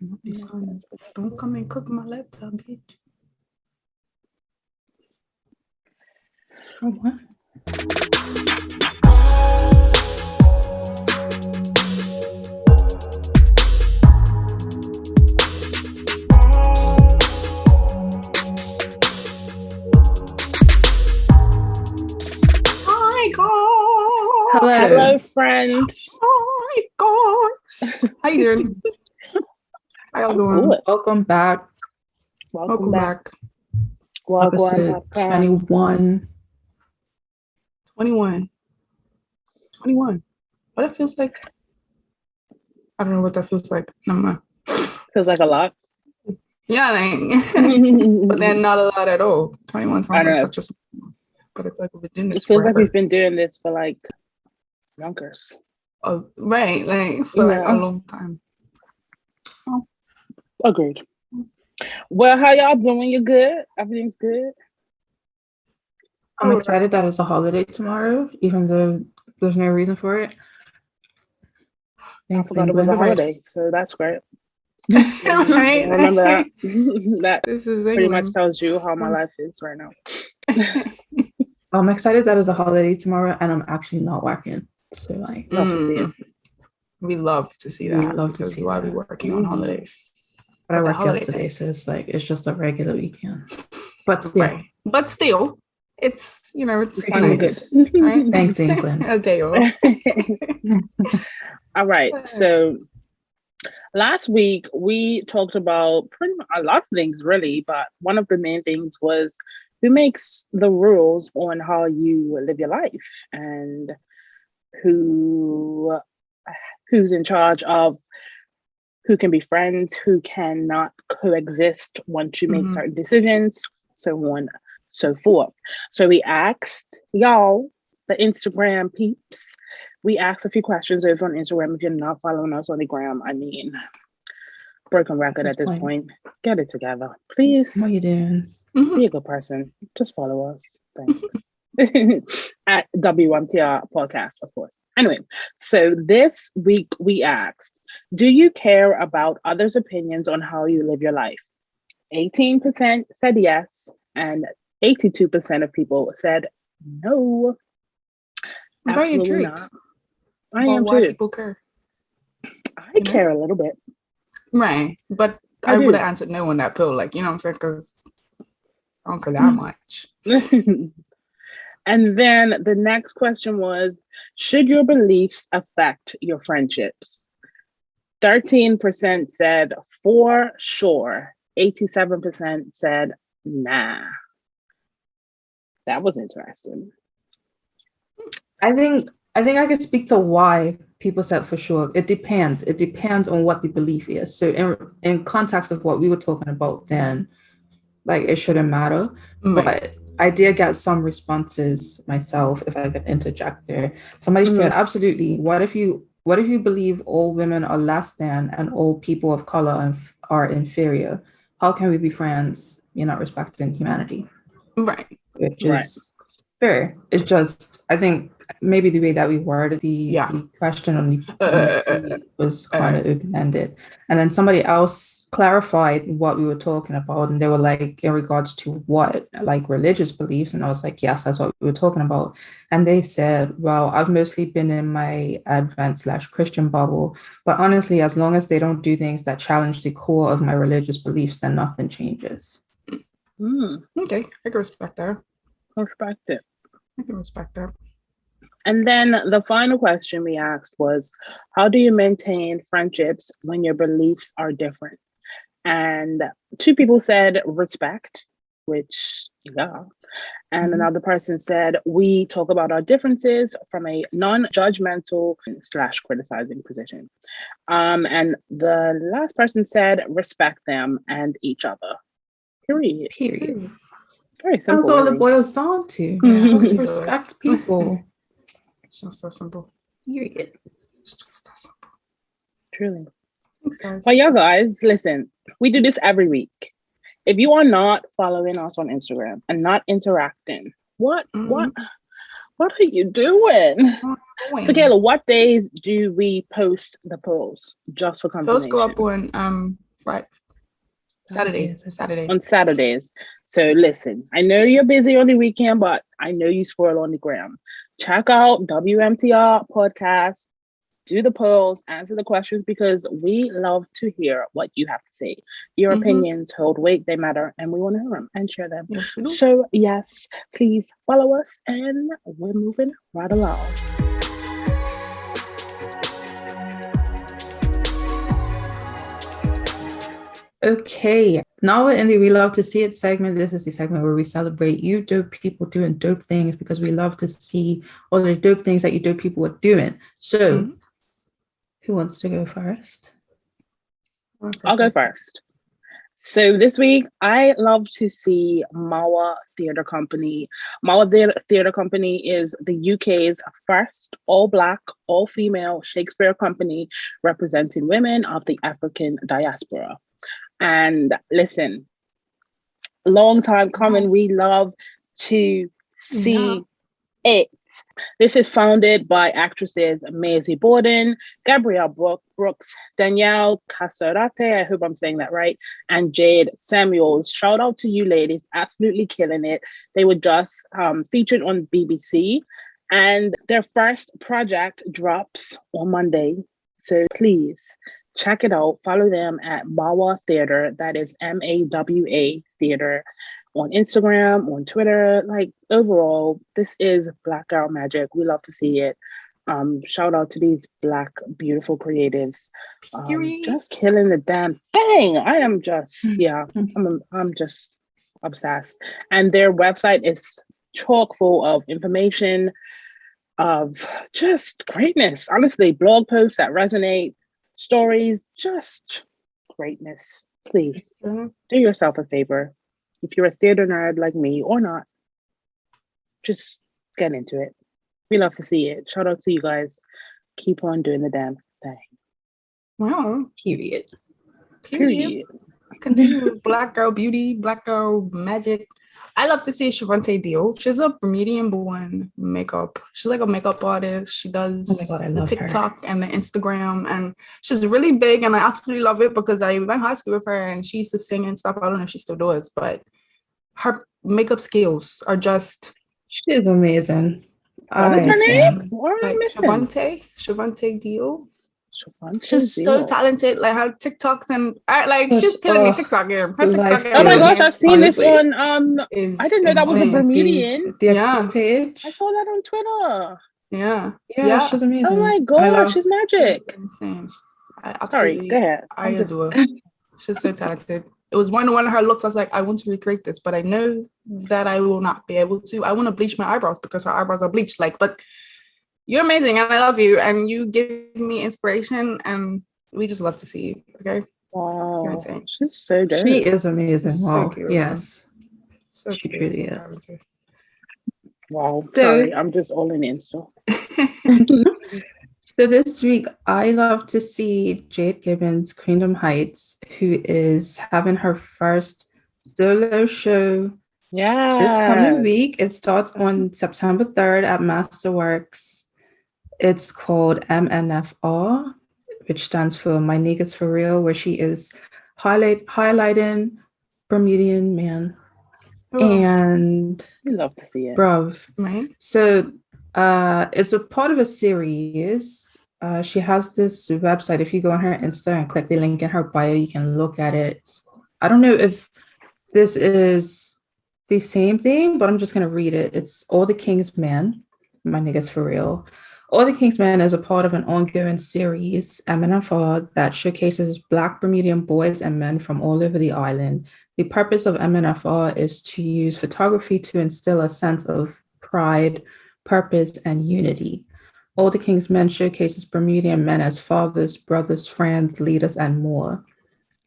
Don't come and cook my laptop, bitch. Oh, what? Hello, friends. Hi, guys. How you doing? How y'all doing? Good. Welcome back. Welcome back. Episode 21. 21. What it feels like? I don't know what that feels like. Never mind. Feels like a lot. Yeah, but then not a lot at all. 21 sounds like such a small, but it's like we've been doing this It feels forever. like we've been doing this for like yonkers. Oh, right, like for like a long time. Oh. Agreed. Well, how y'all doing? You good? Everything's good? I'm excited that it's a holiday tomorrow, even though there's no reason for it. I forgot it was a holiday, so that's great. Right? Remember that. That this is pretty much tells you how my life is right now. I'm excited that it's a holiday tomorrow, and I'm actually not working. So like, love to see it. We love to see that. Because why we working on holidays? But I worked yesterday, so it's just a regular weekend. But still, it's it's fun. Good. Right? Thanks, England. A day off. All right. So last week we talked about pretty much a lot of things, really, but one of the main things was who makes the rules on how you live your life and who's in charge of who can be friends, who cannot coexist once you make certain decisions, so on, so forth. So we asked y'all, the Instagram peeps, we asked a few questions over on Instagram. If you're not following us on the gram, I mean, broken record at this point. Get it together, please. What are you doing? Be a good person. Just follow us. Thanks. At WMTR podcast, of course. Anyway, so this week we asked, do you care about others' opinions on how you live your life? 18% said yes, and 82% of people said no. I'm very Absolutely intrigued. not. I am why too. People care. I care a little bit. Right. But I would have answered no on that pill, like, you know what I'm saying? Because I don't care that much. And then the next question was, should your beliefs affect your friendships? 13% said for sure. 87% said nah. That was interesting. I think I could speak to why people said for sure. It depends. It depends on what the belief is. So in context of what we were talking about then, like it shouldn't matter. Right. But I did get some responses myself, if I could interject there. Somebody said, absolutely. What if you believe all women are less than and all people of color are inferior? How can we be friends? You're not respecting humanity. Right. Which is fair. It's just, I think maybe the way that we worded the question on the was kind of open-ended. And then somebody else clarified what we were talking about, and they were like, in regards to what, like religious beliefs, and I was like, yes, that's what we were talking about. And they said, well, I've mostly been in my Advent/Christian bubble, but honestly, as long as they don't do things that challenge the core of my religious beliefs, then nothing changes. Okay, I can respect that. Respect it. I can respect that. And then the final question we asked was, how do you maintain friendships when your beliefs are different? And 2 people said respect, which, And another person said, we talk about our differences from a non-judgmental / criticizing position. And the last person said, respect them and each other. Period. Very simple. That's all it boils down to. Just respect people. It's just that simple. Period. It's just that simple. Truly. Thanks, guys. But yeah, guys, listen, we do this every week. If you are not following us on Instagram and not interacting, what are you doing? Sakaéla, what days do we post the polls just for confirmation? Those go up on Friday. Saturday. On Saturdays. So listen, I know you're busy on the weekend, but I know you squirrel on the gram. Check out WMTR podcast, do the polls, answer the questions, because we love to hear what you have to say. Your opinions hold weight, they matter, and we want to hear them and share them. Yes, so yes, please follow us, and we're moving right along. Okay, now in the We Love to See It segment, this is the segment where we celebrate you dope people doing dope things, because we love to see all the dope things that you dope people are doing. So, who wants to go first? I'll go first. So this week, I love to see Mawa Theatre Company. Mawa Theatre Company is the UK's first all-Black, all-female Shakespeare company representing women of the African diaspora. And listen, long time coming, we love to see it. This is founded by actresses Maisie Borden, Gabrielle Brooks, Danielle Casarate, I hope I'm saying that right, and Jade Samuels. Shout out to you ladies, absolutely killing it. They were just featured on BBC, and their first project drops on Monday. So please check it out. Follow them at Mawa Theatre. That is MAWA Theatre. On Instagram, on Twitter, like overall, this is Black Girl Magic. We love to see it. Shout out to these Black, beautiful creatives. Just killing the damn thing. I am just, I'm just obsessed. And their website is chock full of information, of just greatness. Honestly, blog posts that resonate, stories, just greatness. Please do yourself a favor. If you're a theater nerd like me or not, just get into it. We love to see it. Shout out to you guys. Keep on doing the damn thing. Wow. Period. Continue with Black Girl Beauty, Black Girl Magic. I love to see Shavante Dio. She's a Bermudian-born makeup. She's like a makeup artist. She does the TikTok and the Instagram, and she's really big, and I absolutely love it because I went to high school with her, and she used to sing and stuff. I don't know if she still does, but her makeup skills are just... She's amazing. What's her name? What am I missing? Shavante Dio. She's so talented. Like her TikToks and she's killing me TikTok game. Oh my gosh, I've seen this on I didn't know that was a Bermudian. The page. I saw that on Twitter. Yeah, she's amazing. Oh my gosh, she's magic. She's insane. Sorry, go ahead. I adore her. She's so talented. It was one of her looks. I was like, I want to recreate this, but I know that I will not be able to. I want to bleach my eyebrows because her eyebrows are bleached. But you're amazing, and I love you, and you give me inspiration, and we just love to see you. Okay. Wow. She's so dope. She is amazing. Wow. So cute. Yes. So she cute. Really so is. Wow. Sorry, I'm just all in Insta. So this week, I love to see Jade Gibbons, Kingdom Heights, who is having her first solo show this coming week. It starts on September 3rd at Masterworks. It's called MNFR, which stands for My Niggas For Real, where she is highlighting Bermudian man. And we love to see it. Bruv. Right. So it's a part of a series. She has this website. If you go on her Insta and click the link in her bio, you can look at it. I don't know if this is the same thing, but I'm just going to read it. It's All the King's Men, My Niggas For Real. All the King's Men is a part of an ongoing series, MNFR, that showcases Black Bermudian boys and men from all over the island. The purpose of MNFR is to use photography to instill a sense of pride, purpose, and unity. All the King's Men showcases Bermudian men as fathers, brothers, friends, leaders, and more.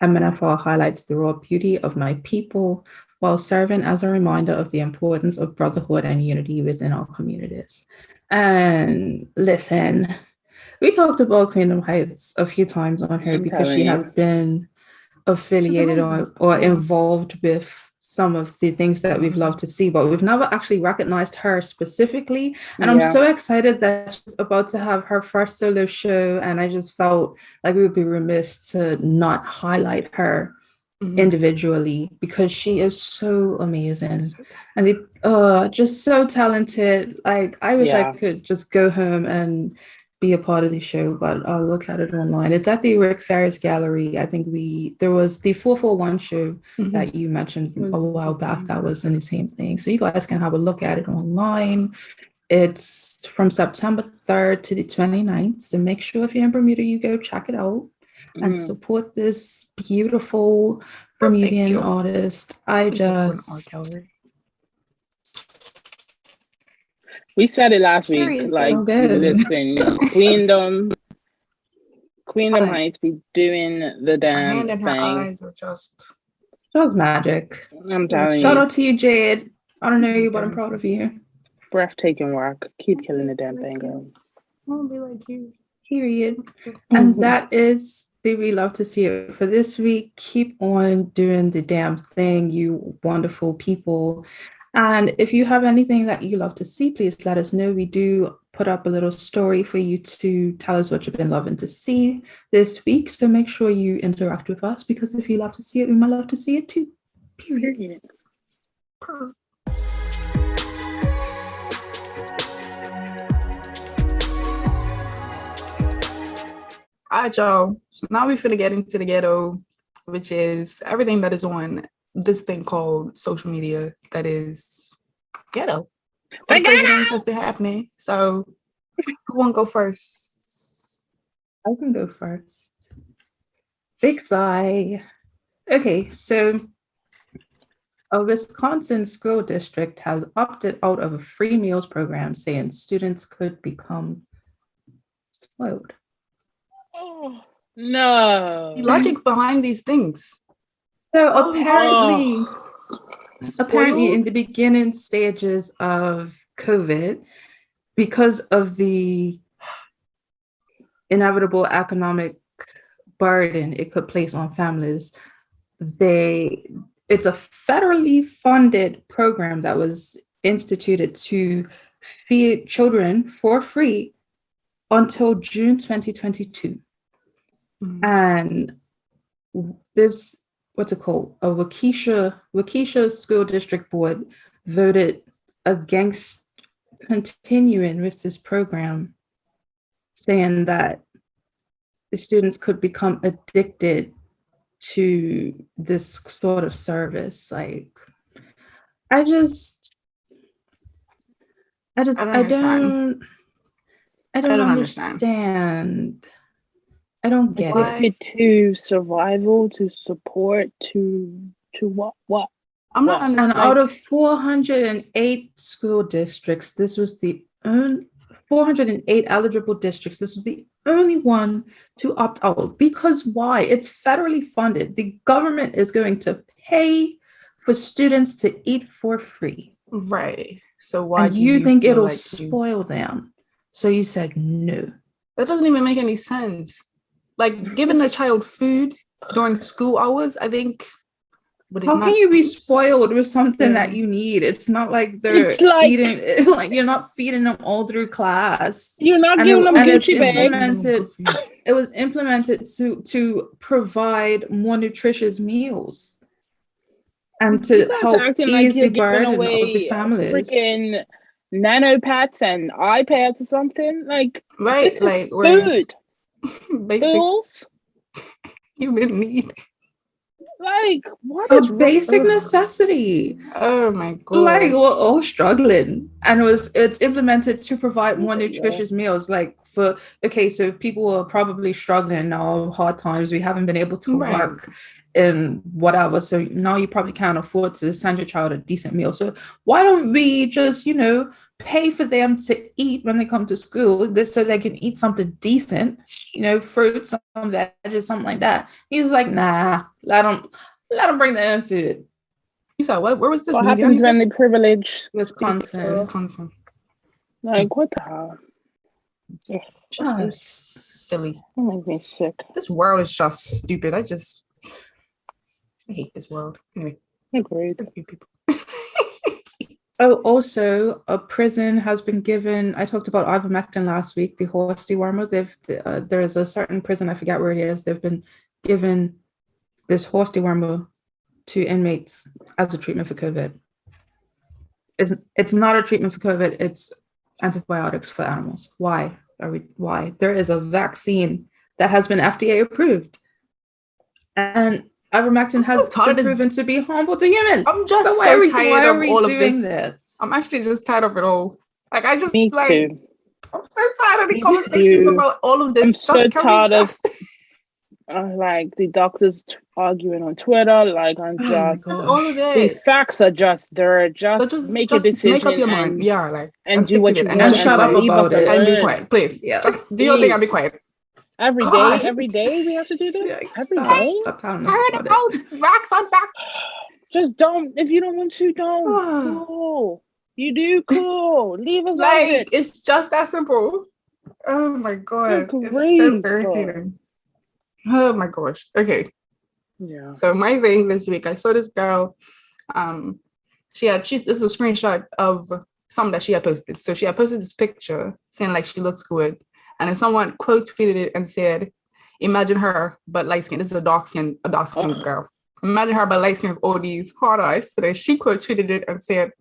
MNFR highlights the raw beauty of my people while serving as a reminder of the importance of brotherhood and unity within our communities. And listen, we talked about Kingdom Heights a few times on here because she has been affiliated or involved with some of the things that we've loved to see, but we've never actually recognized her specifically. And I'm so excited that she's about to have her first solo show. And I just felt like we would be remiss to not highlight her individually, because she is so amazing and just so talented. Like, I wish I could just go home and be a part of the show, but I'll look at it online. It's at the Rick Ferris Gallery. I think there was the 441 show that you mentioned a while back that was in the same thing. So you guys can have a look at it online. It's from September 3rd to the 29th. So make sure if you're in Bermuda, you go check it out and support this beautiful Bermudian artist. We said it last week. Like, listen, Queendom Heights be doing the damn hand in her thing. eyes are just magic. I'm telling you. Shout out to you, Jade. I don't know you, but I'm proud of you. Breathtaking work. Keep killing the damn thing, girl. I won't be like you. Period. And that is the We Love to See It for this week. Keep on doing the damn thing, you wonderful people. And if you have anything that you love to see, please let us know. We do put up a little story for you to tell us what you've been loving to see this week. So make sure you interact with us, because if you love to see it, we might love to see it too. Period. All right, y'all. So now we're finna get into the ghetto, which is everything that is on this thing called social media that is ghetto. The crazy things that's been happening. So who won't go first? I can go first. Big sigh. Okay, so a Wisconsin school district has opted out of a free meals program, saying students could become spoiled. Oh, no. The logic behind these things. So apparently in the beginning stages of COVID, because of the inevitable economic burden it could place on families, it's a federally funded program that was instituted to feed children for free until June 2022. And this, what's it called? A Waukesha School District Board voted against continuing with this program, saying that the students could become addicted to this sort of service. Like, I don't understand. I don't get it. To survival, to support, to what? I'm not understanding. And out of 408 school districts, this was the 408 eligible districts. This was the only one to opt out. Because why? It's federally funded. The government is going to pay for students to eat for free. Right. So why do you think it'll spoil them? So you said no. That doesn't even make any sense. Like, giving a child food during school hours, I think. How can you be spoiled with something that you need? It's not like they're eating, like you're not feeding them all through class. You're not giving them Gucci bags. It was implemented to provide more nutritious meals and to help ease the burden of the families. Freaking nanopads and iPads or something, like, right? This like is food. Basic human need. Like, what is basic necessity? Oh my god! Like, we're all struggling, and it's implemented to provide more nutritious meals. Like, so people are probably struggling now, hard times. We haven't been able to work and whatever. So now you probably can't afford to send your child a decent meal. So why don't we just, pay for them to eat when they come to school, so they can eat something decent, fruits, some veggies, something like that. He's like, nah, let them bring their own food. You said what? Where was this? What happens when they privilege Wisconsin? Like, what the hell? That's so silly. That makes me sick. This world is just stupid. I hate this world. Anyway. Agreed. Oh, also, a prison has been given. I talked about ivermectin last week, the horse dewormer. There's a certain prison, I forget where it is. They've been given this horse dewormer to inmates as a treatment for COVID. It's not a treatment for COVID. It's antibiotics for animals. Why? Why? There is a vaccine that has been FDA approved, and ivermectin has been proven to be harmful to humans. I'm just tired of all of this. I'm actually just tired of it all. Like, I just Me too. I'm so tired of the conversations about all of this. I'm so tired of like the doctors arguing on Twitter. Like, I'm just all of it. The facts are just there. Just make a decision. Make up your mind. And do what you want and shut up about it and be quiet, please. Yeah. Just do your thing and be quiet. Every day we have to do this. Yeah, every day. Stop telling us about it. Facts on facts. Just don't. If you don't want to, don't. Cool. You do, cool. Leave us out of it. It's just that simple. Oh my god, it's so irritating. Oh my gosh. Okay. Yeah. So my thing this week, I saw this girl. This is a screenshot of something that she had posted. So she had posted this picture saying like she looks good. And then someone quote tweeted it and said, imagine her, but light skin. This is a dark skinned girl. Imagine her, but light skin with all these hard eyes. So then she quote tweeted it and said,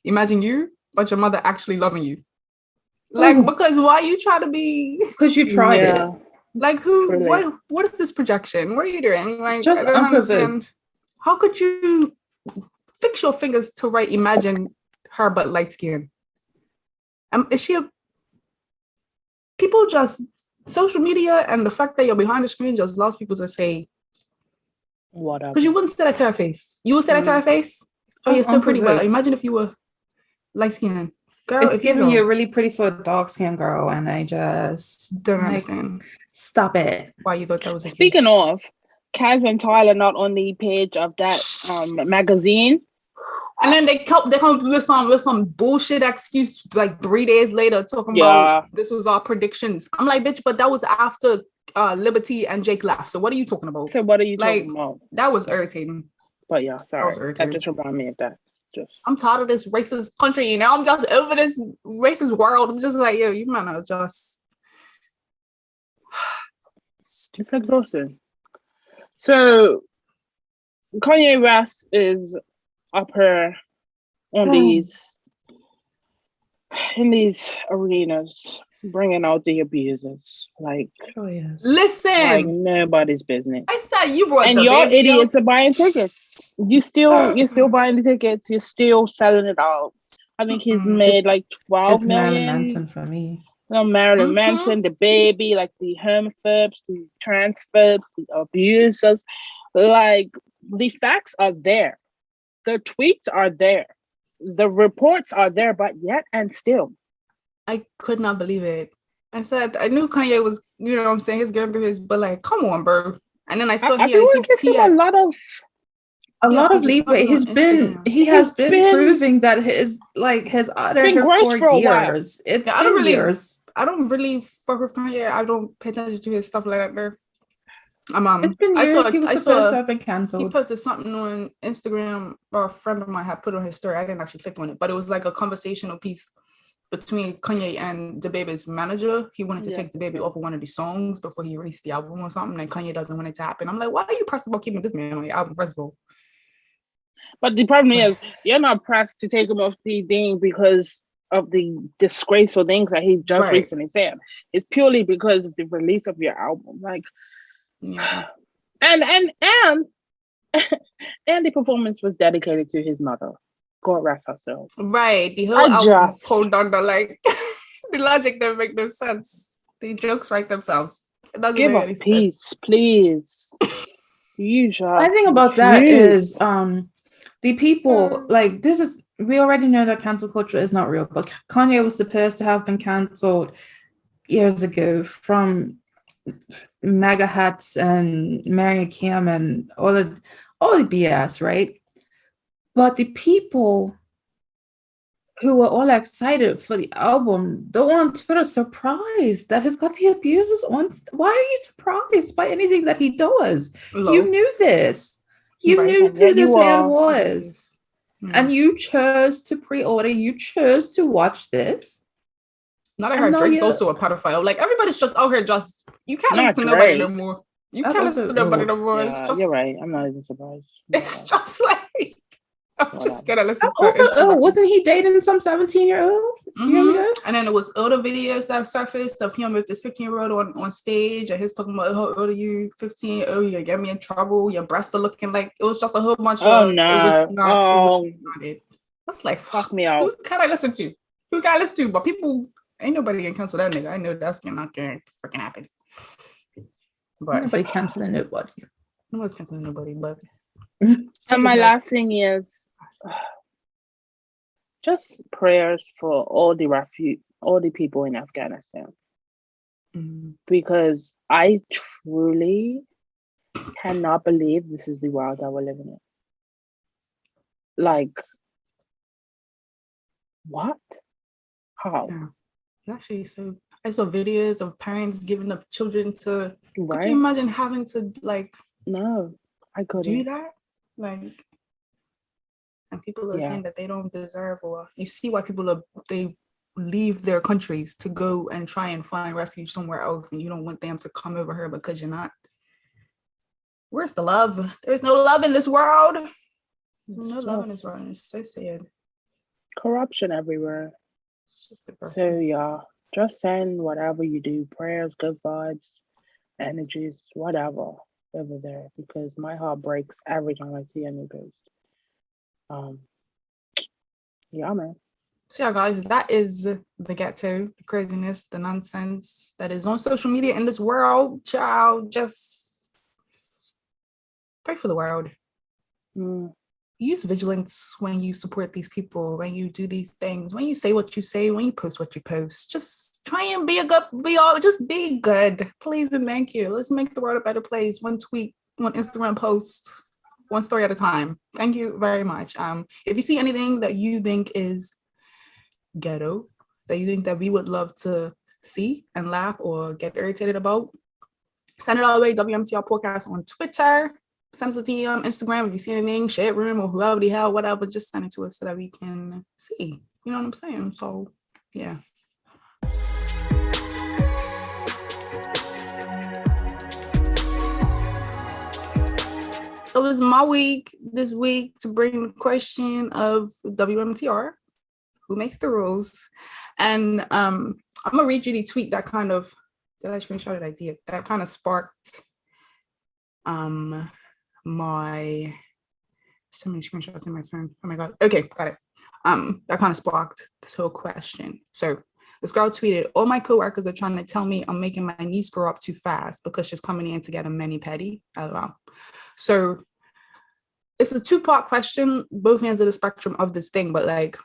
imagine you, but your mother actually loving you. Like, because why you try to be? Because you tried it. Like, who? Really? What is this projection? What are you doing? Like, just I don't understand. How could you fix your fingers to write imagine her, but light skin? Is she a... People just, social media and the fact that you're behind the screen just allows people to say whatever. Because you wouldn't say that to her face. You would say that to her face? Oh, you're so pretty, but imagine if you were light skinned. Girl, it's giving you really pretty for a dark skinned girl, and I just don't understand. Stop it. Why you thought that was Speaking of, Kaz and Tyler not on the page of that magazine. And then they come with some bullshit excuse like 3 days later talking about this was our predictions. I'm like, bitch, but that was after Liberty and Jake left. So what are you talking about? So what are you talking about? That was irritating. But yeah, sorry. That just reminded me of that. I'm tired of this racist country, you know. I'm just over this racist world. I'm just like, yo, you might not just. It's exhausting. So Kanye West is up here on in these arenas, bringing out the abusers. Like, listen, like nobody's business. I said you brought and y'all idiots are buying tickets. You're still buying the tickets. You're still selling it out. I think he's made like 12 million. Marilyn Manson for me. No, Marilyn Manson, the baby, like the homophobes, the transphobes, the abusers. Like, the facts are there. The tweets are there. The reports are there, but yet and still. I could not believe it. I said, I knew Kanye was, you know what I'm saying, he's going through his, but like, come on, bro. And then I saw he had a lot of leeway. He has been proving that his other for years. It's been years. I don't really fuck with Kanye. I don't pay attention to his stuff like that there. It's been years. He was supposed to have been cancelled. He posted something on Instagram, or a friend of mine had put on his story. I didn't actually click on it, but it was like a conversational piece between Kanye and DaBaby's manager. He wanted to take DaBaby off of one of the songs before he released the album or something, and Kanye doesn't want it to happen. I'm like, why are you pressed about keeping this man on your album, first of all? But the problem is, you're not pressed to take him off the thing because of the disgraceful things that he just recently said. It's purely because of the release of your album. Like, and the performance was dedicated to his mother. God rest her soul. Right. The whole album is pulled under, like, the logic doesn't make no sense. The jokes write themselves. It doesn't give make us any peace, sense. Please. You just I think about that is the people, like, this is, we already know that cancel culture is not real, but Kanye was supposed to have been canceled years ago from MAGA hats and Mary Kim and all the BS, right? But the people who were all excited for the album, they're on Twitter surprised that he's got the abusers on. Why are you surprised by anything that he does? You knew this. You knew who this man was. Mm. And you chose to pre-order. You chose to watch this. Not I heard Drake's also a pedophile. Like, everybody's just out here just... You can't listen to nobody no more. You can't listen to nobody no more. Yeah, you're right. I'm not even surprised. It's just like... I'm just gonna listen to also, wasn't he dating some 17-year-old? And then it was other videos that surfaced of him with this 15-year-old on stage, and he's talking about, how old are you? 15. Oh, you get me in trouble. Your breasts are looking like... It was just a whole bunch of... no. It was not it. That's like... Fuck me out. Who can I listen to? Who can I listen to? But people... Ain't nobody can cancel that nigga. I know that's not gonna freaking happen. But nobody canceling nobody. Nobody's canceling nobody, but... And my last thing is just prayers for all the people in Afghanistan. Because I truly cannot believe this is the world that we're living in. Like, what? How? Yeah. Actually, so I saw videos of parents giving up children to... Right? Could you imagine having to, like... No, I couldn't. Do that? Like... And people are saying that they don't deserve, or you see why they leave their countries to go and try and find refuge somewhere else, and you don't want them to come over here because you're not. Where's the love? There's no love in this world. There's no love in this world. It's so sad. Corruption everywhere. It's just depressing. So yeah, just send whatever you do, prayers, good vibes, energies, whatever over there, because my heart breaks every time I see a new post. Yeah, man. So yeah, guys, that is the ghetto, the craziness, the nonsense that is on social media in this world. Child, just pray for the world. Use vigilance when you support these people, when you do these things, when you say what you say, when you post what you post. Just try and just be good. Please and thank you. Let's make the world a better place. One tweet, one Instagram post, one story at a time. Thank you very much. If you see anything that you think is ghetto, that you think that we would love to see and laugh or get irritated about, send it our way. WMTR podcast on Twitter. Send us a DM, Instagram. If you see anything, share room or whoever the hell, whatever, just send it to us so that we can see. You know what I'm saying? So yeah. So it's my week this week to bring the question of WMTR, who makes the rules. And I'm gonna read you the tweet that kind of, did I screenshot it? I did. That kind of sparked so many screenshots in my phone. Oh my God. Okay, got it. That kind of sparked this whole question. So this girl tweeted, all my coworkers are trying to tell me I'm making my niece grow up too fast because she's coming in to get a mani-pedi. LOL. So it's a two-part question, both ends of the spectrum of this thing, but like,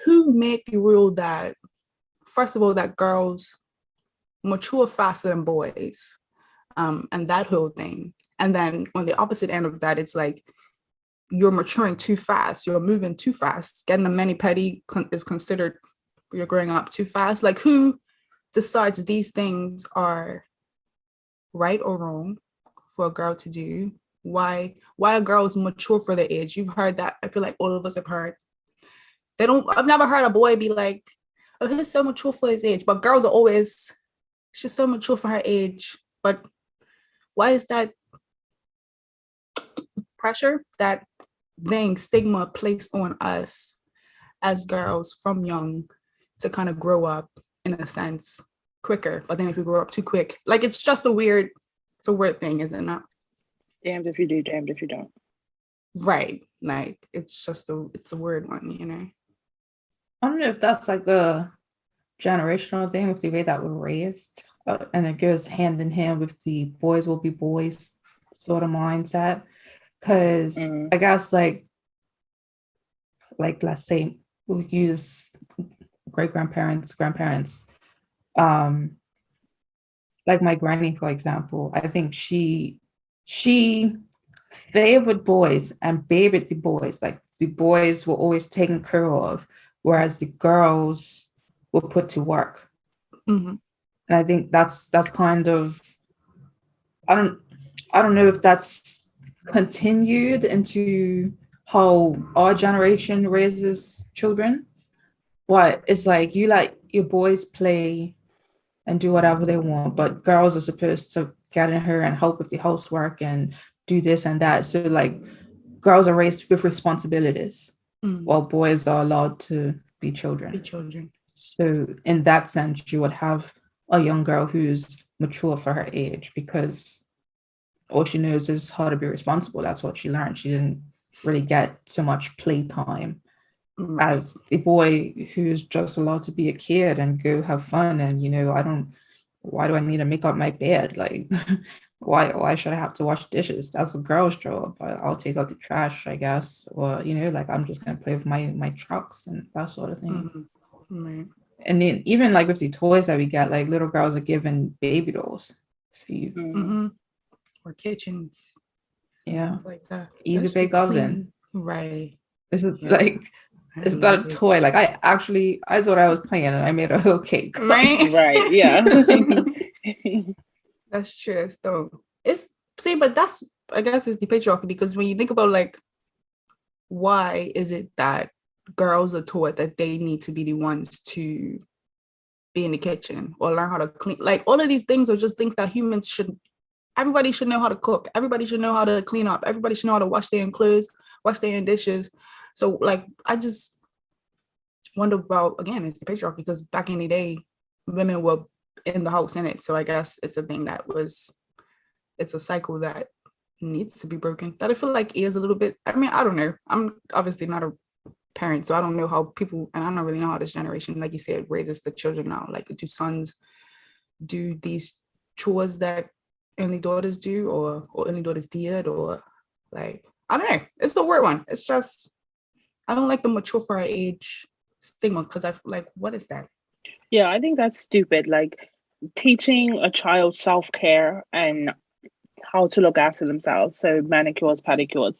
who made the rule that, first of all, that girls mature faster than boys, and that whole thing. And then on the opposite end of that, it's like, you're maturing too fast, you're moving too fast. Getting a mani-pedi is considered you're growing up too fast. Like, who decides these things are right or wrong for a girl to do? Why are girls mature for their age? You've heard that. I feel like all of us have heard. I've never heard a boy be like, oh, he's so mature for his age. But girls are always, she's so mature for her age. But why is that pressure, that thing, stigma placed on us as girls from young to kind of grow up in a sense quicker? But then if we grow up too quick, like, it's just a weird thing, is it not? Damned if you do, damned if you don't. Right. Like, it's a weird one, you know? I don't know if that's like a generational thing with the way that we're raised. And it goes hand in hand with the boys will be boys sort of mindset. Because I guess like let's say we'll use grandparents. Like my granny, for example, I think she favored boys and babied the boys. Like, the boys were always taken care of, whereas the girls were put to work. And I think that's kind of, I don't know if that's continued into how our generation raises children. What it's like, you like your boys play and do whatever they want, but girls are supposed to get in here and help with the housework and do this and that. So like girls are raised with responsibilities, while boys are allowed to be children. So in that sense, you would have a young girl who's mature for her age, because all she knows is how to be responsible. That's what she learned. She didn't really get so much playtime as the boy who's just allowed to be a kid and go have fun. And, why do I need to make up my bed? Like, why should I have to wash dishes? That's a girl's job. I'll take out the trash, I guess. Or, like, I'm just going to play with my trucks and that sort of thing. And then even like with the toys that we get, like little girls are given baby dolls. So or kitchens. Yeah. Like that. Easy bake oven. Right. This is it's not a toy. Like I thought I was playing and I made a whole cake. Right. Yeah. That's true. So but that's, I guess, it's the patriarchy, because when you think about like, why is it that girls are taught that they need to be the ones to be in the kitchen or learn how to clean? Like all of these things are just things that everybody should know how to cook. Everybody should know how to clean up. Everybody should know how to wash their own clothes, wash their own dishes. So like, I just wonder about, again, it's the patriarchy, because back in the day, women were in the house in it. So I guess it's a thing it's a cycle that needs to be broken, that I feel like is a little bit, I mean, I don't know. I'm obviously not a parent, so I don't know how people, and I don't really know how this generation, like you said, raises the children now. Like, do sons do these chores that only daughters do, or only daughters did, or like, I don't know. It's the weird one. It's just, I don't like the mature for our age stigma, because I like, what is that? Yeah, I think that's stupid. Like teaching a child self-care and how to look after themselves, so manicures, pedicures,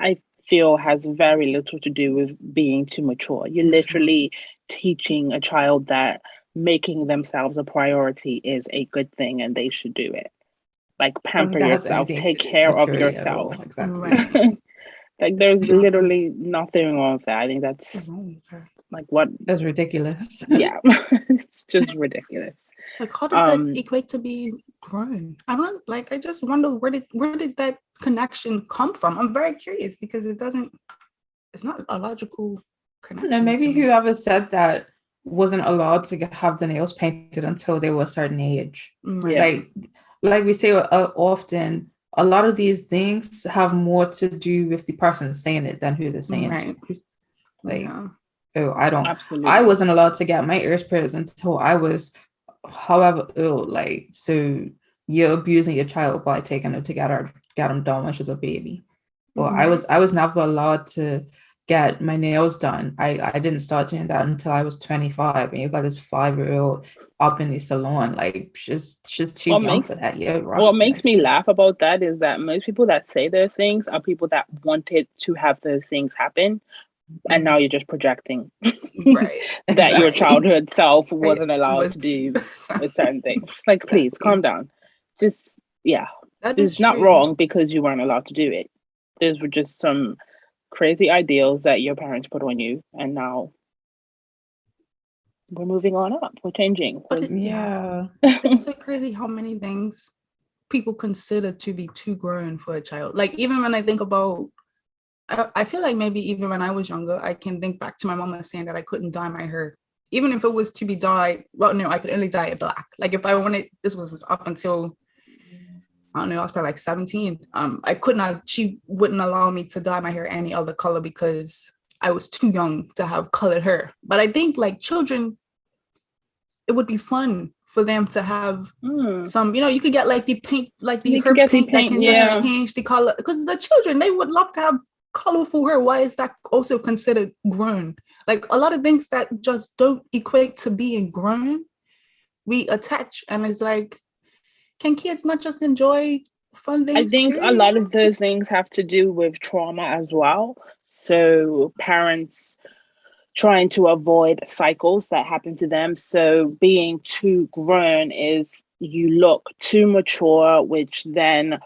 I feel has very little to do with being too mature. You're literally teaching a child that making themselves a priority is a good thing and they should do it. Like pamper yourself, take care of yourself. Exactly. Like there's literally nothing wrong with that. I think that's like what? That's ridiculous. Yeah, it's just ridiculous. Like, how does that equate to be grown? I don't like. I just wonder where did that connection come from? I'm very curious, because it's not a logical connection. No, maybe whoever said that wasn't allowed to have the nails painted until they were a certain age. Yeah. Like we say often, a lot of these things have more to do with the person saying it than who they're saying it to. Like, I wasn't allowed to get my ears pierced until I was however ill. Like, so you're abusing your child by taking her to get them done when she's a baby. Well, I was never allowed to get my nails done. I didn't start doing that until I was 25, and you got this 5-year-old up in the salon. Like, she's too young for that. Yeah. What makes me laugh about that is that most people that say those things are people that wanted to have those things happen, and now you're just projecting that your childhood self wasn't allowed to do certain things. Like, please calm down. Just it's not wrong because you weren't allowed to do it. Those were just some crazy ideals that your parents put on you, and now we're moving on up. We're changing. It's so crazy how many things people consider to be too grown for a child. Like, even when I think about, I feel like maybe even when I was younger, I can think back to my mama saying that I couldn't dye my hair, even if it was to be dyed. Well, no, I could only dye it black. Like, if I wanted, this was up until, I don't know, I was probably like 17. She wouldn't allow me to dye my hair any other color because I was too young to have colored hair. But I think, like, children, it would be fun for them to have some, you could get like the paint, like the herb paint that can just change the color. Because the children, they would love to have colorful hair. Why is that also considered grown? Like, a lot of things that just don't equate to being grown, we attach, and it's like, can kids not just enjoy fun things? I think a lot of those things have to do with trauma as well. So parents trying to avoid cycles that happen to them. So being too grown is you look too mature, which then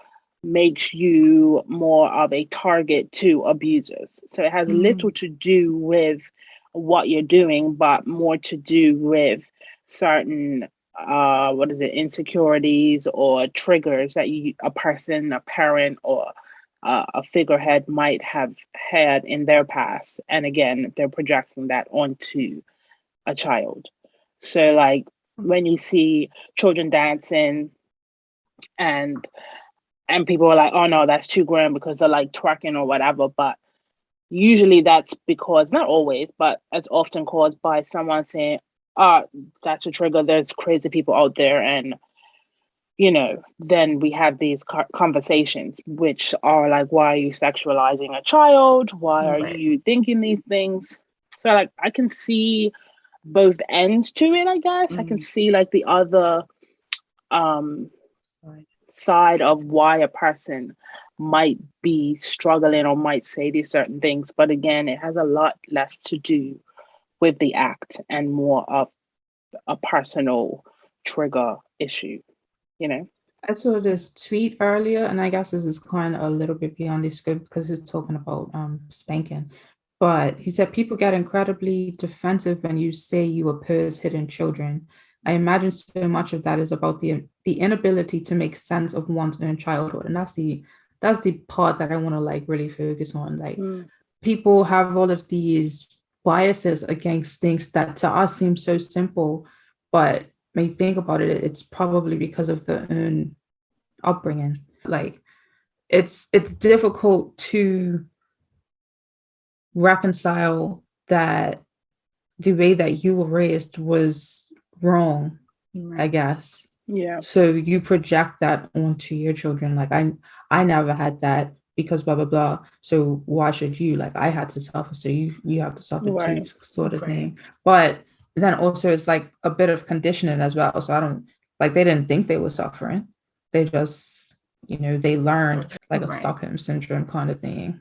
makes you more of a target to abusers. So it has little to do with what you're doing, but more to do with certain insecurities or triggers that a person, a parent, or a figurehead might have had in their past. And again, they're projecting that onto a child. So like when you see children dancing and people are like, oh no, that's too grim because they're like twerking or whatever. But usually that's because, not always, but it's often caused by someone saying, oh, that's a trigger. There's crazy people out there. And, then we have these conversations, which are like, why are you sexualizing a child? Why are you thinking these things? So like, I can see both ends to it, I guess. I can see like the other side of why a person might be struggling or might say these certain things. But again, it has a lot less to do with the act and more of a personal trigger issue, I saw this tweet earlier, and I guess this is kind of a little bit beyond the scope because it's talking about spanking. But he said people get incredibly defensive when you say you oppose hidden children. I imagine so much of that is about the inability to make sense of one's own childhood, and that's the part that I want to like really focus on. Like people have all of these biases against things that to us seem so simple, but when you think about it, it's probably because of their own upbringing. Like it's difficult to reconcile that the way that you were raised was wrong, I guess. Yeah. So you project that onto your children. Like I never had that because blah blah blah. So why should you? Like I had to suffer, so you have to suffer too, sort of thing. But then also it's like a bit of conditioning as well. So I don't like they didn't think they were suffering. They just, they learned like a Stockholm syndrome kind of thing.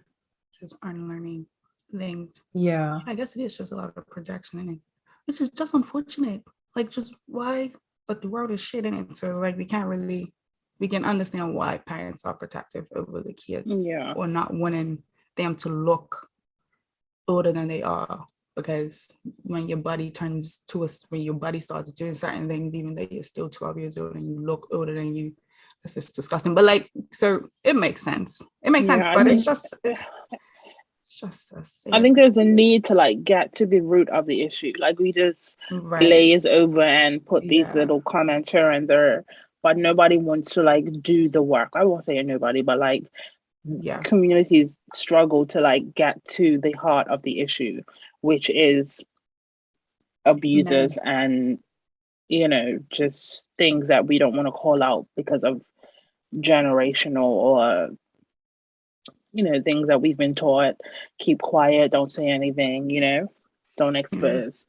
Just unlearning things. Yeah. I guess it is just a lot of projection in it, which is just unfortunate. Like just why? But the world is shit in it. So it's like we can understand why parents are protective over the kids or not wanting them to look older than they are. Because when your body when your body starts doing certain things, even though you're still 12 years old and you look older than you, it's just disgusting. But like, so it makes sense. It makes sense, but it's just I think there's a need to like get to the root of the issue. Like we just glaze over and put these little comments here and there, but nobody wants to like do the work. I won't say nobody, but like communities struggle to like get to the heart of the issue, which is abusers and just things that we don't want to call out because of generational or things that we've been taught. Keep quiet, don't say anything, don't expose.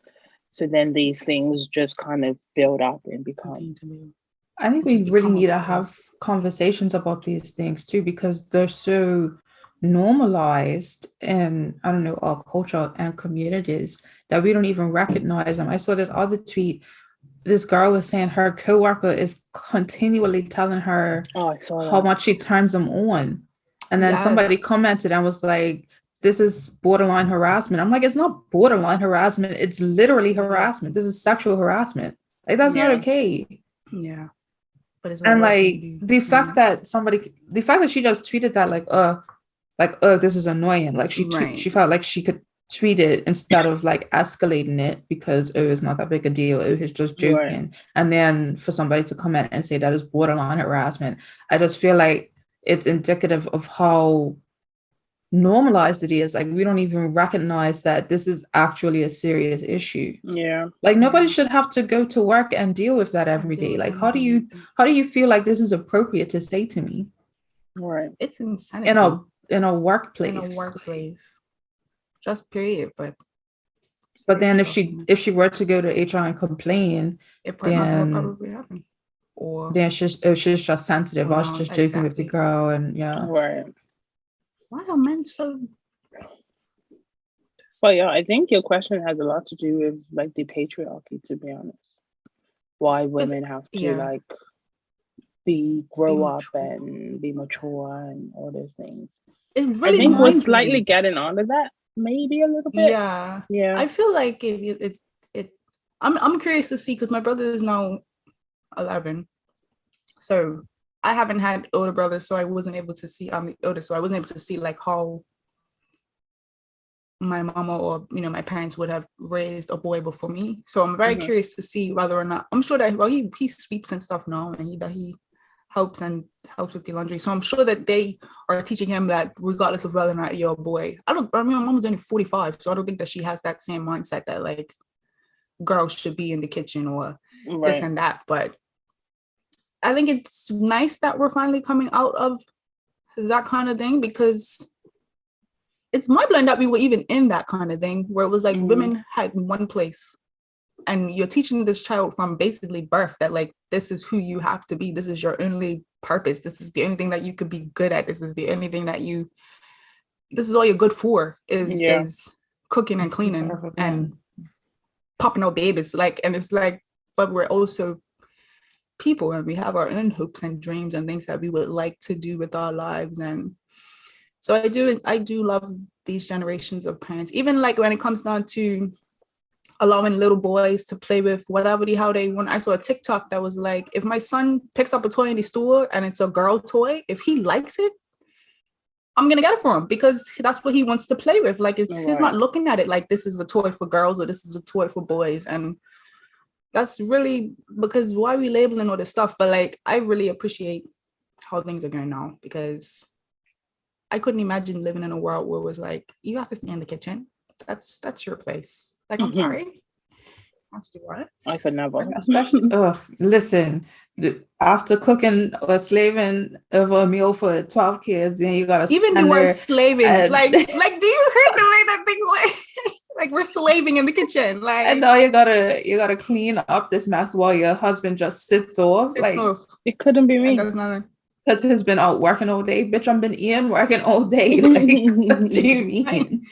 So then these things just kind of build up and become. I think we really need to have conversations about these things too, because they're so normalized in, I don't know, our culture and communities that we don't even recognize them. I saw this other tweet. This girl was saying her coworker is continually telling her how much she turns them on. And then somebody commented and was like, this is borderline harassment. I'm like, it's not borderline harassment. It's literally harassment. This is sexual harassment. Like, that's not okay. Yeah. But it's and like the fact that she just tweeted that this is annoying. Like she felt like she could tweet it instead of like escalating it because it's not that big a deal. It was just joking. And then for somebody to comment and say that is borderline harassment, I just feel like it's indicative of how normalized it is. Like we don't even recognize that this is actually a serious issue. Like nobody should have to go to work and deal with that every day. Like how do you feel like this is appropriate to say to me? It's insanity. In a workplace. Just period. But then if she were to go to HR and complain, then would probably happen. Or then she's just sensitive. I was just joking with the girl and why are men so? Well, I think your question has a lot to do with like the patriarchy, to be honest. Why women have to like grow up and be mature and all those things. It really, I think we're slightly getting onto that, maybe a little bit. Yeah. I feel like I'm curious to see, because my brother is now 11, so I haven't had older brothers, so I wasn't able to see. I'm the oldest, so I wasn't able to see like how my mama or my parents would have raised a boy before me. So I'm very curious to see whether or not, I'm sure that he sweeps and stuff now, and he helps with the laundry. So I'm sure that they are teaching him that regardless of whether or not you're a boy. I mean, my mom was only 45, so I don't think that she has that same mindset that like girls should be in the kitchen or this and that. But I think it's nice that we're finally coming out of that kind of thing, because it's mind-blowing that we were even in that kind of thing where it was like women had one place, and you're teaching this child from basically birth that like this is who you have to be, this is your only purpose, this is the only thing that you could be good at, this is the only thing that this is all you're good for is cooking and cleaning and popping out babies. Like, and it's like, but we're also people, and we have our own hopes and dreams and things that we would like to do with our lives. And so I do love these generations of parents, even like when it comes down to allowing little boys to play with whatever how they want. I saw a TikTok that was like, if my son picks up a toy in the store and it's a girl toy, if he likes it, I'm gonna get it for him, because that's what he wants to play with. Like, he's not looking at it like this is a toy for girls or this is a toy for boys. And that's really, because why are we labeling all this stuff? But like, I really appreciate how things are going now, because I couldn't imagine living in a world where it was like, you have to stay in the kitchen. That's your place. Like, I'm sorry. That's what? I could never. Especially, listen, after cooking or slaving over a meal for 12 kids, and you gotta even the word slaving, like do you hear the way that thing like we're slaving in the kitchen, like, and now you gotta clean up this mess while your husband just sits off. It couldn't be me. Does nothing. Because he's been out working all day. Bitch, I've been working all day. Like, what do you mean?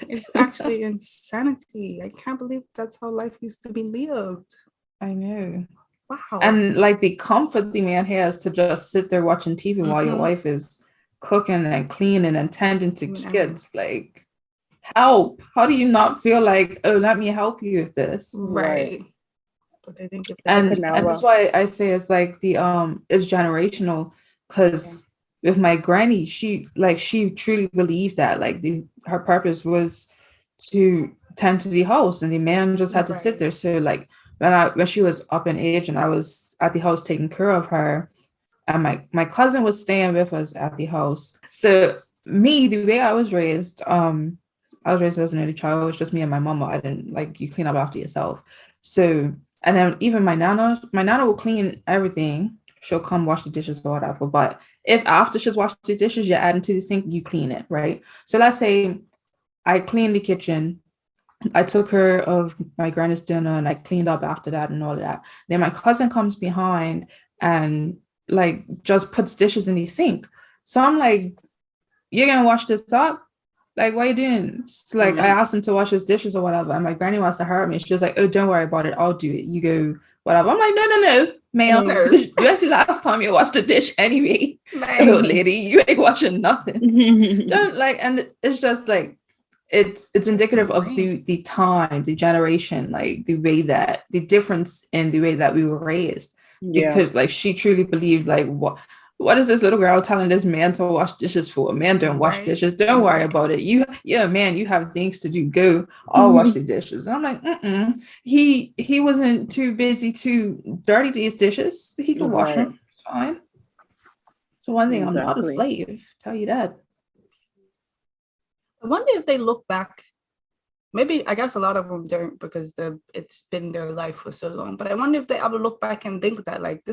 It's actually insanity. I can't believe that's how life used to be lived. I know. Wow. And like the comfort the man has to just sit there watching TV while your wife is cooking and cleaning and tending to kids. Like, help. How do you not feel like, oh, let me help you with this? Right. But I think and that's why I say it's like the it's generational, because with my granny, she truly believed that like her purpose was to tend to the house, and the man just had to sit there. So like when she was up in age and I was at the house taking care of her, and my cousin was staying with us at the house. So me, the way I was raised as an only child. It was just me and my mama. I didn't, like, you clean up after yourself. So, and then even my nana will clean everything. She'll come wash the dishes or whatever. But if after she's washed the dishes, you're adding to the sink, you clean it, right? So let's say I cleaned the kitchen. I took care of my granny's dinner and I cleaned up after that and all of that. Then my cousin comes behind and like just puts dishes in the sink. So I'm like, you're gonna wash this up? Like, what are you doing? It's like, I asked him to wash his dishes or whatever, and my granny wants to hurt me. She was like, oh, don't worry about it, I'll do it, you go, whatever. I'm like, no, ma'am. When's the last time you washed a dish anyway? Oh, lady, you ain't washing nothing. Don't, like, and it's just like, it's indicative of the time, the generation, like the difference in the way that we were raised. Because like she truly believed, like, what is this little girl telling this man to wash dishes for? A man don't wash dishes. Don't worry about it. Man, you have things to do. Go, I'll wash the dishes. And I'm like, He wasn't too busy to dirty these dishes. He can wash them. It's fine. So one thing, I'm not a slave. Tell you that. I wonder if they look back. Maybe, I guess a lot of them don't, because it's been their life for so long. But I wonder if they ever look back and think that, like,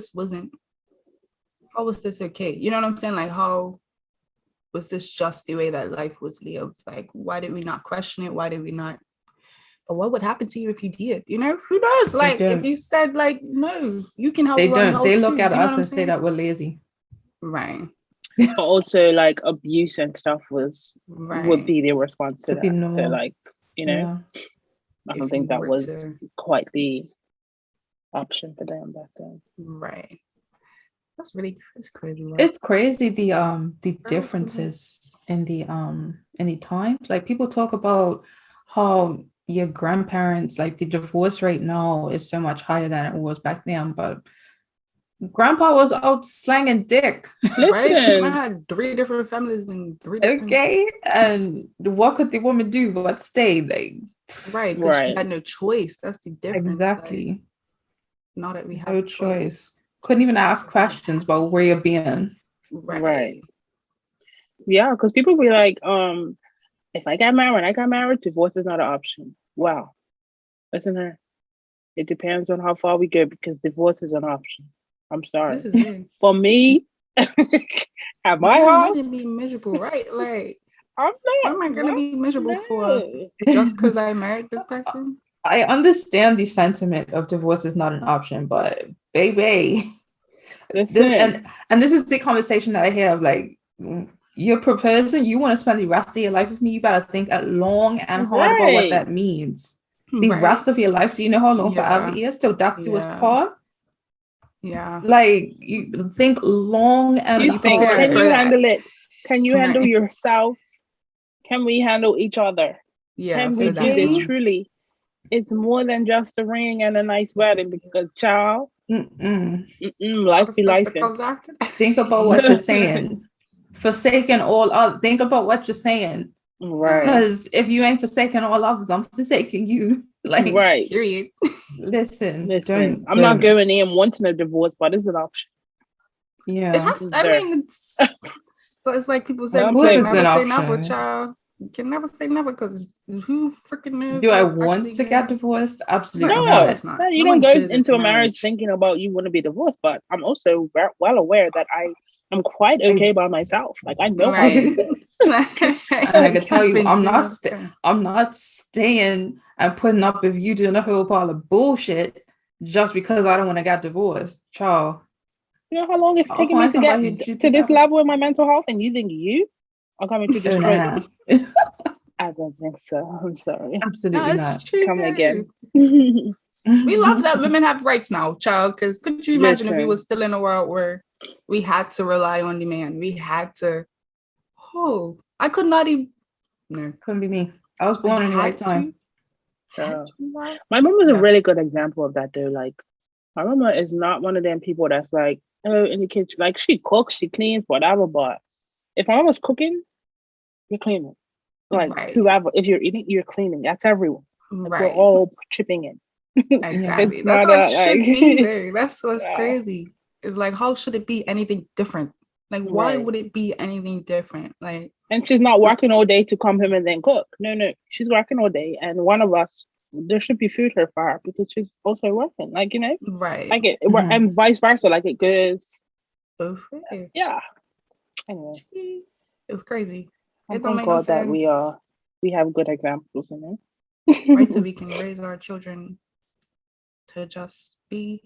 how was this okay? You know what I'm saying? Like, how was this just the way that life was lived? Like, why did we not question it? Why did we not? But what would happen to you if you did? You know, who knows? Like, if you said, like, no, you can help. They don't. They look at us and say that we're lazy. Right. But also, like, abuse and stuff would be their response to that. So, like, you know, I don't think that was quite the option for them back then. Right. It's crazy. Right? It's crazy the differences in the times. Like people talk about how your grandparents, like the divorce rate now is so much higher than it was back then, but grandpa was out slanging dick. Listen, right? I had 3 different families and 3 different. Okay, and what could the woman do but stay? Like, right, because she had no choice. That's the difference. Exactly. Like, now that we have no choice. Couldn't even ask questions about where you're being. Right. Yeah, because people be like, if I got married, divorce is not an option. Wow. Listen here. It depends on how far we go because divorce is an option. I'm sorry. This is for me, at my house, imagine being miserable, right? Like, I'm not. What am I gonna be miserable for just because I married this person? I understand the sentiment of divorce is not an option, but baby, and this is the conversation that I have. Like, you're proposing, you want to spend the rest of your life with me. You better think long and hard about what that means. The rest of your life. Do you know how long forever is? Till death do us part. Yeah. Like, you think long and you think, hard. can you handle it? Can you handle yourself? Can we handle each other? Yeah. Can we do this truly? It's more than just a ring and a nice wedding because, child, life be life. Think about what you're saying. Forsaking all others. Think about what you're saying. Right. Because if you ain't forsaking all others, I'm forsaking you. Like, period. Listen. I'm not going in wanting a divorce, but it's an option. Yeah. It's like people say, never say never, child. You can never say never because who freaking knows? Do I want to get divorced? Absolutely not. You don't go into a marriage thinking about you want to be divorced, but I'm also well aware that I am quite okay by myself. Like I know how to do this. And I can tell you, I'm not staying and putting up with you doing a whole pile of bullshit just because I don't want to get divorced, child. You know how long it's taking me to get to this level in my mental health, and you think you are coming to destroy me? I don't think so. I'm sorry. Absolutely not. True. Come again. We love that women have rights now, child. Because could you imagine if we were still in a world where we had to rely on the man? We had to. Oh, I could not even. No, couldn't be me. I was born in the right time. My mom was a really good example of that, though. Like, my mama is not one of them people that's like, oh, in the kitchen. Like, she cooks, she cleans, whatever. But if my mama's cooking, you're cleaning. Like, whoever, if you're eating, you're cleaning. That's everyone. Like, we're all chipping in. Exactly. That's what it should be. That's what's crazy. It's like, how should it be anything different? Like, why would it be anything different? Like, and she's not working all day to come home and then cook. No, she's working all day, and one of us, there should be food here for her because she's also working. Like, you know, like it, and vice versa. Like it goes both ways. Yeah. Anyway, it's crazy. Thank God that we have good examples, you know. Right, so we can raise our children to just be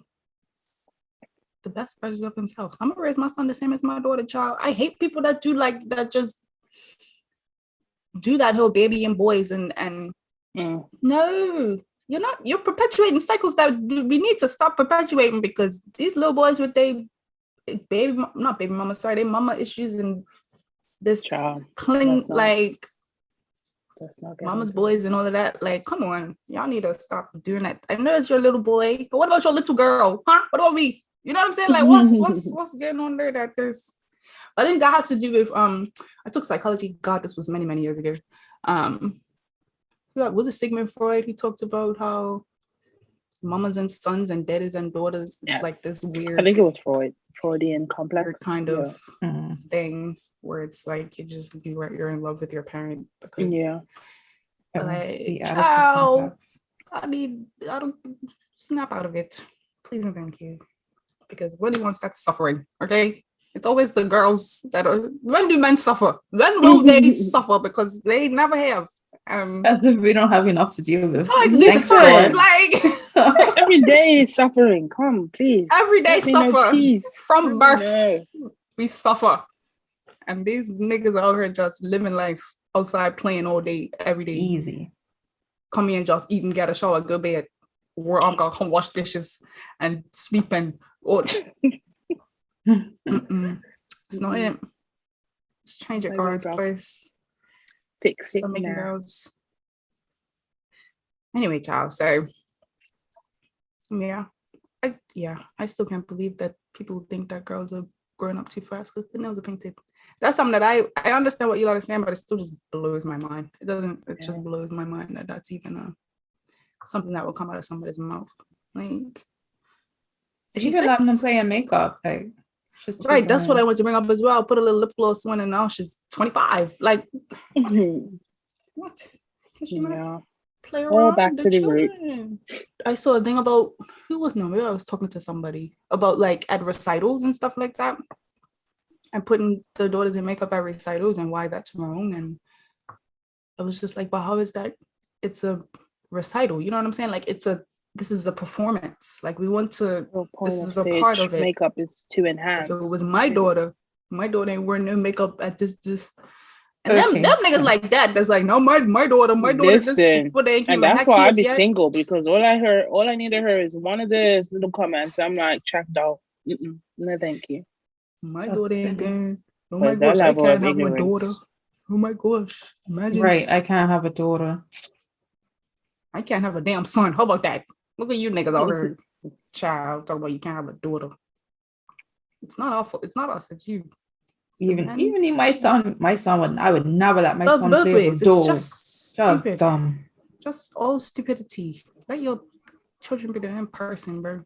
the best versions of themselves. I'm gonna raise my son the same as my daughter, child. I hate people that do like that, just do that whole baby and boys and no, you're perpetuating cycles that we need to stop perpetuating, because these little boys with their mama issues and this like mama's boys and all of that. Like, come on, y'all need to stop doing that. I know it's your little boy, but what about your little girl? Huh? What about me? You know what I'm saying? Like, what's going on there? That there's, I think that has to do with I took psychology. God, this was many years ago. Was it Sigmund Freud who talked about how mamas and sons and daddies and daughters, it's like this weird, I think it was Freudian complex kind of thing where it's like you're in love with your parent because like child, I don't snap out of it, please and thank you, because really wants that suffering. Okay, it's always the girls that are. When do men suffer? When will they suffer? Because they never have. As if we don't have enough to deal with. Like every day is suffering. Come, please. Every day suffer. From birth, we suffer. And these niggas out here just living life outside, playing all day, every day. Easy. Come in, just eat and get a shower, go bed. Where I'm gonna come wash dishes and sweep and It's not it. Let's change it, girls, please. Fix it Stop making now. girls. Anyway, child. So, I still can't believe that people think that girls are growing up too fast because the nails are painted. That's something that I understand what you understand, but it still just blows my mind. It just blows my mind that that's even something that will come out of somebody's mouth. Like, she's letting them play in makeup. Like, right, that's what I want to bring up as well. Put a little lip gloss on, and now she's 25. Like, what? Yeah. Play around back with to the children. I saw a thing about maybe I was talking to somebody about like at recitals and stuff like that, and putting the daughters in makeup at recitals and why that's wrong. And I was just like, but how is that? It's a recital, you know what I'm saying? Like, this is a performance. Like, we want to. This is a part of it. Makeup is to enhance. If it was my daughter ain't wearing no makeup at this. And them niggas like that. That's like, no, my daughter. Listen, before they ain't and that's why I be single, because all I need to hear is one of those little comments. I'm like, checked out. No, thank you. My daughter ain't going. Oh my gosh, I can't have a daughter. Oh my gosh, imagine. Right, I can't have a daughter. I can't have a damn son. How about that? Look at you niggas out here, child, talking about you can't have a daughter. It's not our fault. It's not us. It's you. Even my son I would never let my son play with a doll. It's just dumb. Just all stupidity. Let your children be their own person, bro.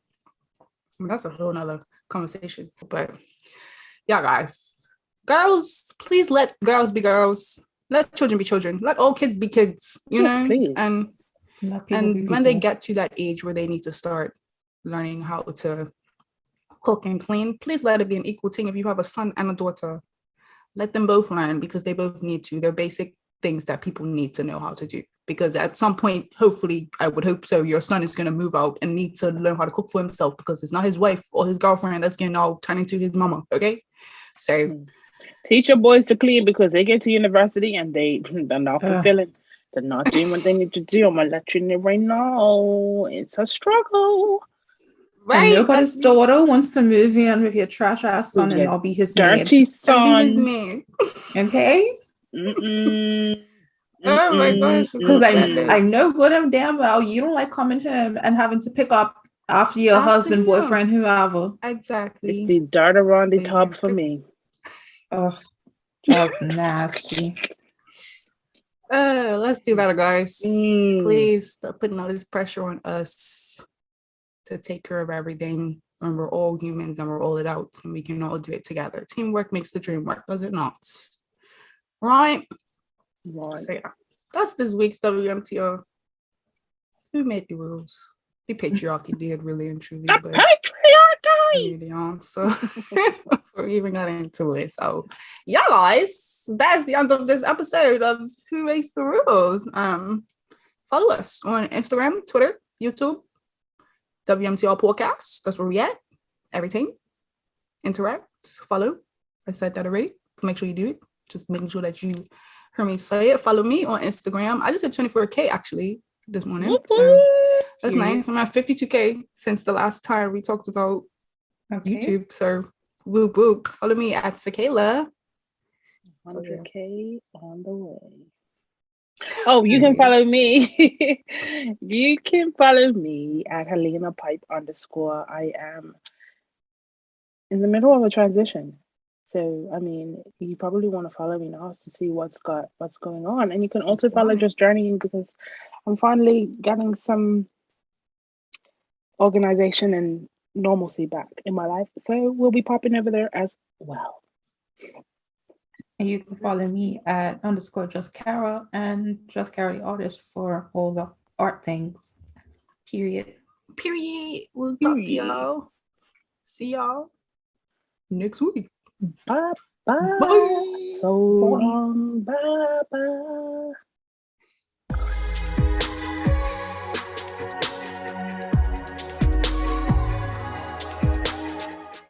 I mean, that's a whole nother conversation. But yeah, guys, girls, please let girls be girls. Let children be children. Let all kids be kids. You know, please. And when they get to that age where they need to start learning how to cook and clean, please let it be an equal thing. If you have a son and a daughter, let them both learn, because they both need to. They're basic things that people need to know how to do, because at some point, hopefully, I would hope so, your son is going to move out and need to learn how to cook for himself, because it's not his wife or his girlfriend that's going to now turn into his mama. Okay, so teach your boys to clean, because they get to university and they're not fulfilling. They're not doing what they need to do. I'm gonna let you know right now. It's a struggle. Right. And nobody's daughter wants to move in with your trash ass son and I'll be his dirty maid. son. Okay? Oh my gosh. Because I know good and damn well you don't like coming home and having to pick up after your husband, boyfriend, whoever. Exactly. It's the dirt around the tub for me. Oh, that's nasty. Let's do better, guys. Please stop putting all this pressure on us to take care of everything when we're all humans and we're all adults and we can all do it together. Teamwork makes the dream work, does it not? Right? So yeah, that's this week's WMTR. Who made the rules? The patriarchy did, really and truly. The patriarchy! So we're even got into it. So yeah, guys, that's the end of this episode of Who Makes the Rules. Follow us on Instagram, Twitter, YouTube, WMTR podcast. That's where we at. Everything. Interact. Follow. I said that already. Make sure you do it. Just making sure that you heard me say it. Follow me on Instagram. I just hit 24K actually this morning. So that's nice. I'm at 52K since the last time we talked about YouTube. So whoop whoop. Follow me at Sakaéla. 100K on the way. Oh, you can follow me. You can follow me at Helena Pipe _ I am in the middle of a transition. So, I mean, you probably want to follow me now to see what's going on. And you can also follow Just Journeying, because I'm finally getting some organization and normalcy back in my life. So we'll be popping over there as well. And you can follow me at _Chakara and Chakara the artist for all the art things. Period. We'll talk to y'all. See y'all next week. Bye. So long. Bye.